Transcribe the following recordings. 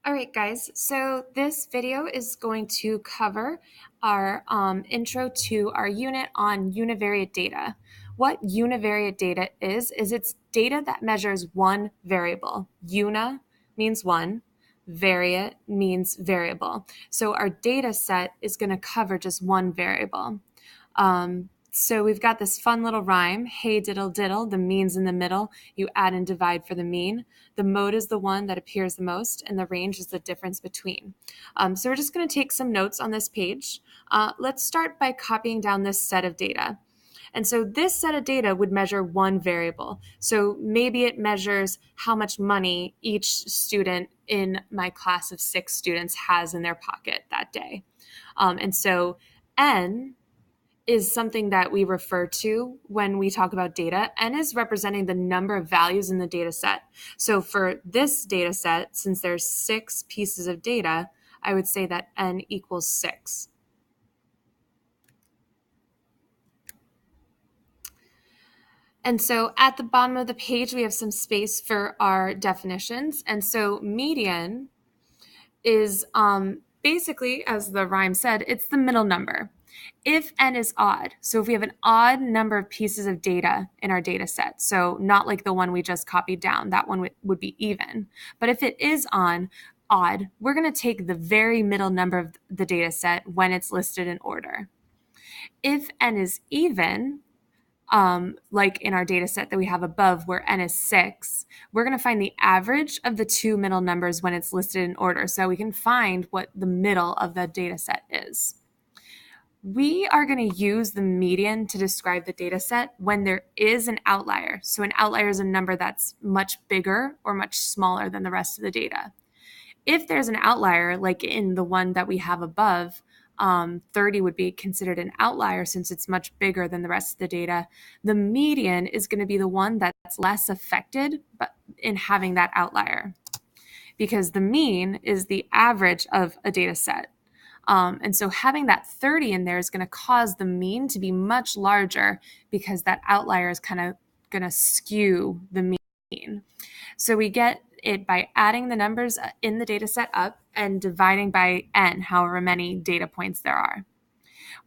All right, guys, so this video is going to cover our intro to our unit on univariate data. What univariate data is it's data that measures one variable. Uni means one, variate means variable. So our data set is going to cover just one variable. So we've got this fun little rhyme, hey diddle diddle, the mean's in the middle, you add and divide for the mean. The mode is the one that appears the most, and the range is the difference between. So we're just going to take some notes on this page. Let's start by copying down this set of data. And so this set of data would measure one variable. So maybe it measures how much money each student in my class of 6 students has in their pocket that day. And so N is something that we refer to when we talk about data. N is representing the number of values in the data set. So for this data set, since there's 6 pieces of data, I would say that N equals 6. And so at the bottom of the page, we have some space for our definitions. And so median is basically, as the rhyme said, it's the middle number. If N is odd, so if we have an odd number of pieces of data in our data set, so not like the one we just copied down, that one would be even. But if it is odd, we're going to take the very middle number of the data set when it's listed in order. If N is even, like in our data set that we have above where N is 6, we're going to find the average of the two middle numbers when it's listed in order, so we can find what the middle of the data set is. We are going to use the median to describe the data set when there is an outlier. So an outlier is a number that's much bigger or much smaller than the rest of the data. If there's an outlier, like in the one that we have above, 30 would be considered an outlier since it's much bigger than the rest of the data. The median is going to be the one that's less affected in having that outlier, because the mean is the average of a data set. And so having that 30 in there is going to cause the mean to be much larger because that outlier is kind of going to skew the mean. So we get it by adding the numbers in the data set up and dividing by n, however many data points there are.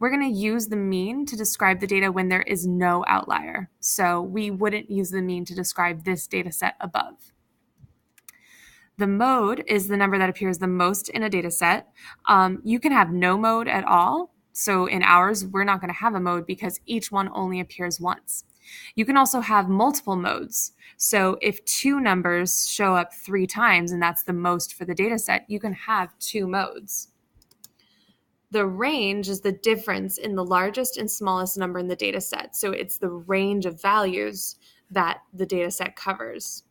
We're going to use the mean to describe the data when there is no outlier. So we wouldn't use the mean to describe this data set above. The mode is the number that appears the most in a data set. You can have no mode at all. So in ours, we're not going to have a mode because each one only appears once. You can also have multiple modes. So if 2 numbers show up 3 times, and that's the most for the data set, you can have 2 modes. The range is the difference in the largest and smallest number in the data set. So it's the range of values that the data set covers.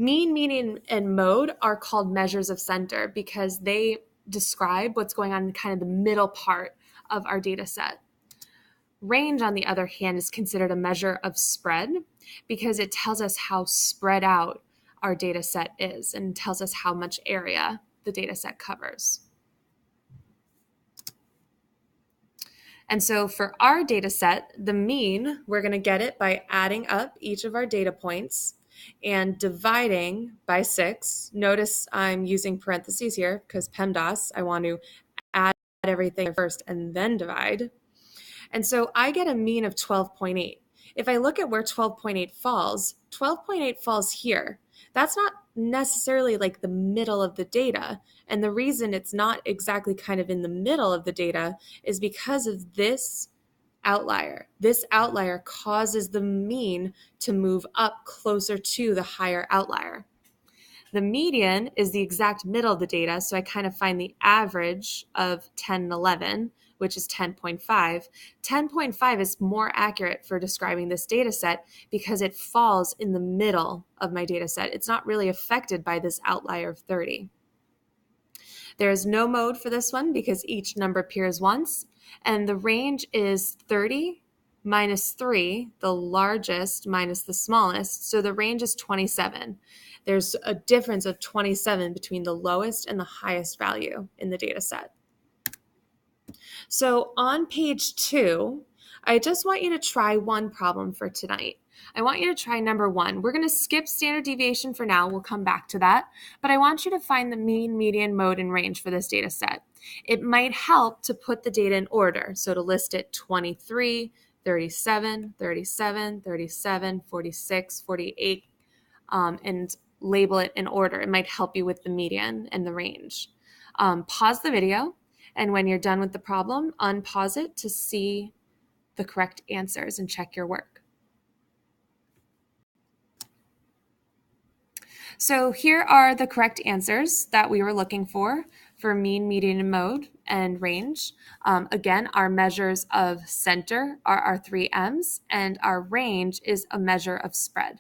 Mean, median, and mode are called measures of center because they describe what's going on in kind of the middle part of our data set. Range, on the other hand, is considered a measure of spread because it tells us how spread out our data set is and tells us how much area the data set covers. And so for our data set, the mean, we're going to get it by adding up each of our data points and dividing by 6. Notice I'm using parentheses here because PEMDAS, I want to add everything first and then divide. And so I get a mean of 12.8. If I look at where 12.8 falls here. That's not necessarily like the middle of the data. And the reason it's not exactly kind of in the middle of the data is because of this outlier. This outlier causes the mean to move up closer to the higher outlier. The median is the exact middle of the data, so I kind of find the average of 10 and 11, which is 10.5. 10.5 is more accurate for describing this data set because it falls in the middle of my data set. It's not really affected by this outlier of 30. There is no mode for this one because each number appears once, and the range is 30 minus 3, the largest minus the smallest, so the range is 27. There's a difference of 27 between the lowest and the highest value in the data set. So on page 2, I just want you to try one problem for tonight. I want you to try number 1. We're going to skip standard deviation for now. We'll come back to that. But I want you to find the mean, median, mode, and range for this data set. It might help to put the data in order. So to list it 23, 37, 37, 37, 46, 48, and label it in order. It might help you with the median and the range. Pause the video, and when you're done with the problem, unpause it to see the correct answers and check your work. So here are the correct answers that we were looking for mean, median, and mode, and range. Again, our measures of center are our 3 M's, and our range is a measure of spread.